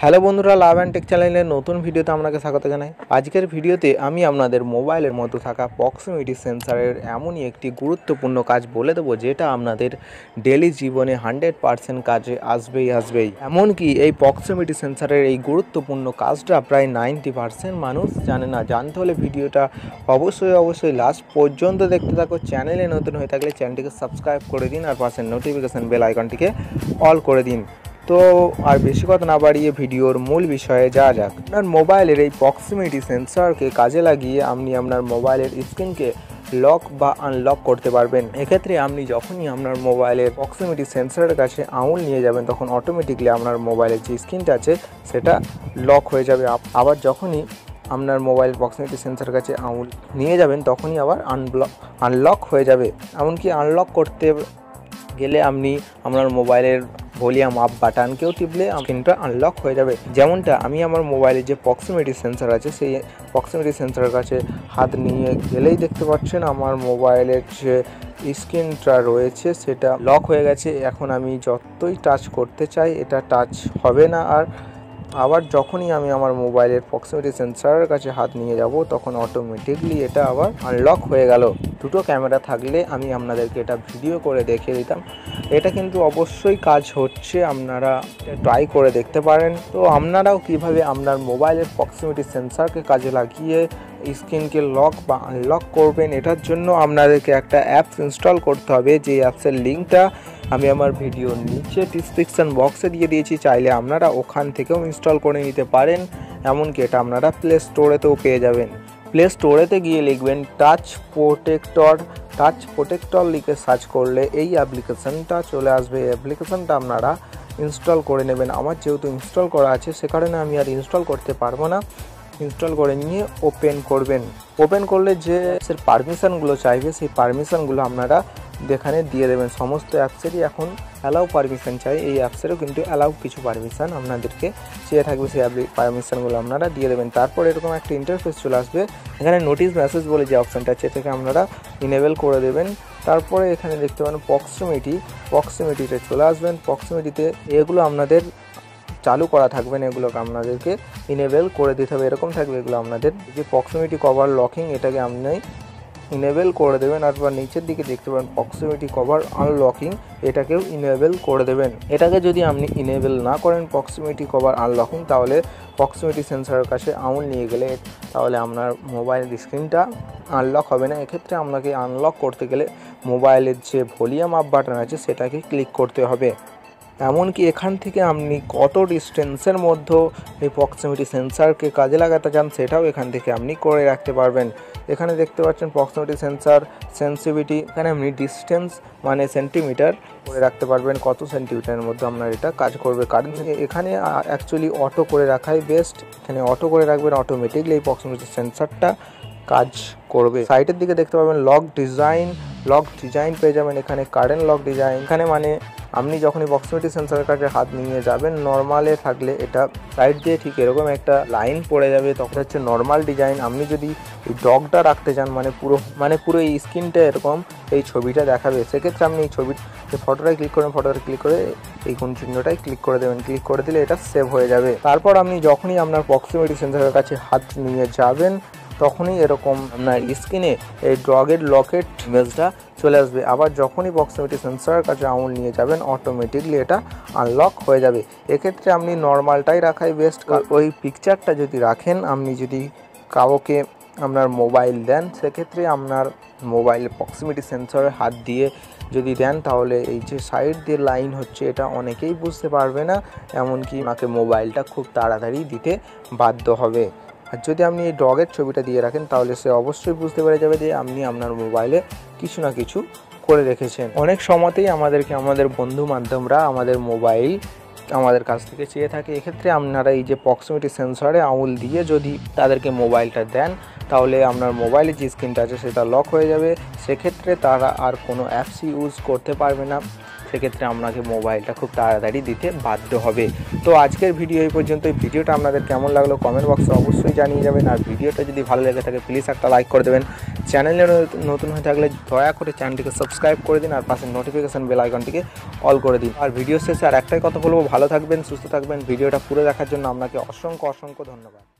Hello বন্ধুরা, love and take চ্যানেলের নতুন ভিডিওতে আপনাকে স্বাগত জানাই। আজকের ভিডিওতে আমি আপনাদের মোবাইলের মধ্যে থাকা প্রক্সিমিটি সেন্সরের এমনই একটি গুরুত্বপূর্ণ কাজ বলে দেবো, যেটা আপনাদের ডেলি জীবনে 100% কাজে আসবেই। এমনকি এই প্রক্সিমিটি সেন্সরের এই গুরুত্বপূর্ণ কাজটা প্রায় 90% মানুষ জানে না। জানতে হলে ভিডিওটা অবশ্যই লাস্ট পর্যন্ত দেখতে থাকো। চ্যানেলে নতুন হয়ে থাকলে চ্যানেলটিকে সাবস্ক্রাইব করে দিন আর পাশের নোটিফিকেশান বেল আইকনটিকে অল করে দিন। তো আর বেশি কথা না বাড়িয়ে ভিডিওর মূল বিষয়ে যাওয়া যাক। আপনার মোবাইলের এই প্রক্সিমিটি সেন্সরকে কাজে লাগিয়ে আপনি আপনার মোবাইলের স্ক্রিনকে লক বা আনলক করতে পারবেন। এক্ষেত্রে আপনি যখনই আপনার মোবাইলের প্রক্সিমিটি সেন্সরের কাছে আঙুল নিয়ে যাবেন, তখন অটোমেটিকলি আপনার মোবাইলের যে স্ক্রিনটা আছে সেটা লক হয়ে যাবে। আবার যখনই আপনার মোবাইল প্রক্সিমিটি সেন্সরের কাছে আঙুল নিয়ে যাবেন, তখনই আবার আনলক হয়ে যাবে। এমনকি আনলক করতে গেলে আপনি আপনার মোবাইলের ভলিউম আপ বাটনকেও টিপলে স্ক্রিনটা আনলক হয়ে যাবে। যেমনটা আমি আমার মোবাইলে যে প্রক্সিমিটি সেন্সর আছে, সেই প্রক্সিমিটি সেন্সরের কাছে হাত নিয়ে গেলেই দেখতে পাচ্ছেন আমার মোবাইলের যে স্ক্রিনটা রয়েছে সেটা লক হয়ে গেছে। এখন আমি যতই টাচ করতে চাই এটা টাচ হবে না। আর আবার যখনই আমি আমার মোবাইলের প্রক্সিমিটি সেন্সরের কাছে হাত নিয়ে যাব, তখন অটোমেটিকলি এটা আবার আনলক হয়ে গেল। দুটো ক্যামেরা থাকলে আমি আপনাদেরকে এটা ভিডিও করে দেখিয়ে দিতাম। এটা কিন্তু অবশ্যই কাজ হচ্ছে, আপনারা ট্রাই করে দেখতে পারেন। তো আপনারাও কিভাবে আপনার মোবাইলের প্রক্সিমিটি সেন্সরকে কাজে লাগিয়ে স্ক্রিনকে লক বা আনলক করবেন, এটার জন্য আপনাদেরকে একটা অ্যাপস ইনস্টল করতে হবে। যে অ্যাপসের লিঙ্কটা আমি আমার ভিডিওর নিচে ডিসক্রিপশান বক্সে দিয়ে দিয়েছি। চাইলে আপনারা ওখান থেকেও ইনস্টল করে নিতে পারেন। এমনকি এটা আপনারা প্লে স্টোরেতেও পেয়ে যাবেন। প্লে স্টোরেতে গিয়ে লিখবেন টাচ প্রোটেক্টর লিখে সার্চ করলে এই অ্যাপ্লিকেশানটা চলে আসবে। এই অ্যাপ্লিকেশানটা আপনারা ইনস্টল করে নেবেন। আমার যেহেতু ইনস্টল করা আছে, সে কারণে আমি আর ইনস্টল করতে পারবো না। ইনস্টল করে নিয়ে ওপেন করবেন। ওপেন করলে যে অ্যাপসের পারমিশনগুলো চাইবে, সেই পারমিশনগুলো আপনারা এখানে দিয়ে দেবেন। সমস্ত অ্যাপসেরই এখন অ্যালাউ পারমিশন চাই। এই অ্যাপসেরও কিন্তু অ্যালাউ কিছু পারমিশন আপনাদেরকে চেয়ে থাকবে, সেই পারমিশনগুলো আপনারা দিয়ে দেবেন। তারপর এরকম একটা ইন্টারফেস চলে আসবে। এখানে নোটিশ মেসেজ বলে যে অপশানটা আছে, এটাকে আপনারা ইনেবল করে দেবেন। তারপরে এখানে দেখতে পারেন প্রক্সিমিটিতে চলে আসবেন। প্রক্সিমিটিতে এগুলো আপনাদের চালু করা থাকবেন, এগুলোকে আপনাদেরকে ইনেবল করে দিতে হবে। এরকম থাকবে এগুলো আপনাদের যে প্রক্সিমিটি কভার লকিং, এটাকে আপনি ইনেবল করে দেবেন। আর নিচের দিকে দেখতে পাবেন প্রক্সিমিটি কভার আনলকিং, এটাকেও ইনেবল করে দেবেন। এটাকে যদি আপনি ইনেবল না করেন প্রক্সিমিটি কভার আনলকিং, তাহলে প্রক্সিমিটি সেন্সরের কাছে আঙুল নিয়ে গেলে তাহলে আপনার মোবাইলের স্ক্রিনটা আনলক হবে না। এক্ষেত্রে আপনাকে আনলক করতে গেলে মোবাইলের যে ভলিউম আপ বাটন আছে সেটাকে ক্লিক করতে হবে। এমনকি এখান থেকে আপনি কত ডিস্টেন্সের মধ্যে এই প্রক্সিমিটি সেন্সরকে কাজে লাগাতে চান, সেটাও এখান থেকে আপনি করে রাখতে পারবেন। এখানে দেখতে পাচ্ছেন প্রক্সিমিটি সেন্সর সেন্সিটিভিটি, এখানে আপনি ডিস্টেন্স মানে সেন্টিমিটার করে রাখতে পারবেন, কত সেন্টিমিটারের মধ্যে আপনার এটা কাজ করবে। কারণ এখানে অ্যাকচুয়ালি অটো করে রাখাই বেস্ট। এখানে অটো করে রাখবেন, অটোমেটিকলি এই প্রক্সিমিটি সেন্সরটা কাজ করবে। সাইডের দিকে দেখতে পাবেন লক ডিজাইন পেয়ে যাবেন। এখানে কারেন্ট লক ডিজাইন, এখানে মানে আপনি যখনই প্রক্সিমিটি সেন্সরের কাছে হাত নিয়ে যাবেন, নর্মালে থাকলে এটা সাইড দিয়ে ঠিক এরকম একটা লাইন পড়ে যাবে, তখন হচ্ছে নর্মাল ডিজাইন। আপনি যদি এই ডগটা রাখতে চান, মানে পুরো এই স্ক্রিনটা এরকম এই ছবিটা দেখাবে, সেক্ষেত্রে আপনি এই ফটোটায় ক্লিক করে এই কোন চিহ্নটায় ক্লিক করে দেবেন। ক্লিক করে দিলে এটা সেভ হয়ে যাবে। তারপর আপনি যখনই আপনার প্রক্সিমিটি সেন্সরের কাছে হাত নিয়ে যাবেন, তখনই এরকম আপনার স্ক্রিনে এই ডগের লকেট ইমেজটা চলে আসবে। আবার যখনই প্রক্সিমিটি সেন্সরের কাছে আঙুল নিয়ে যাবেন, অটোমেটিকলি এটা আনলক হয়ে যাবে। এক্ষেত্রে আপনি নর্মালটাই রাখাই বেস্ট। ওই পিকচারটা যদি রাখেন, আপনি যদি কাউকে আপনার মোবাইল দেন, সেক্ষেত্রে আপনার মোবাইলের প্রক্সিমিটি সেন্সরে হাত দিয়ে যদি দেন, তাহলে এই যে সাইড দিয়ে লাইন হচ্ছে এটা অনেকেই বুঝতে পারবে না। এমনকি ওনাকে মোবাইলটা খুব তাড়াতাড়ি দিতে বাধ্য হবে। আর যদি আপনি এই ডগের ছবিটা দিয়ে রাখেন, তাহলে সে অবশ্যই বুঝতে পেরে যাবে যে আপনি আপনার মোবাইলে কিছু না কিছু করে রেখেছেন। অনেক সময়তেই আমাদের বন্ধু বান্ধবরা আমাদের মোবাইল আমাদের কাছ থেকে চেয়ে থাকে। এক্ষেত্রে আপনারা এই যে প্রক্সিমিটি সেন্সরে আঙুল দিয়ে যদি তাদেরকে মোবাইলটা দেন, তাহলে আপনার মোবাইলের যে স্ক্রিনটা আছে সেটা লক হয়ে যাবে। সেক্ষেত্রে তারা আর কোনো অ্যাপস ইউজ করতে পারবে না। সেক্ষেত্রে আপনাকে মোবাইলটা খুব তাড়াতাড়ি দিতে বাধ্য হবে। তো আজকের ভিডিও এই পর্যন্ত। এই ভিডিওটা আপনাদের কেমন লাগলো কমেন্ট বক্সে অবশ্যই জানিয়ে যাবেন। আর ভিডিওটা যদি ভালো লেগে থাকে প্লিজ একটা লাইক করে দেবেন। চ্যানেলে নতুন হয়ে থাকলে দয়া করে চ্যানেলটিকে সাবস্ক্রাইব করে দিন আর পাশের নোটিফিকেশান বেল আইকনটিকে অল করে দিন। আর ভিডিও শেষে আর একটাই কথা বলবো, ভালো থাকবেন, সুস্থ থাকবেন। ভিডিওটা পুরো দেখার জন্য আপনাকে অসংখ্য ধন্যবাদ।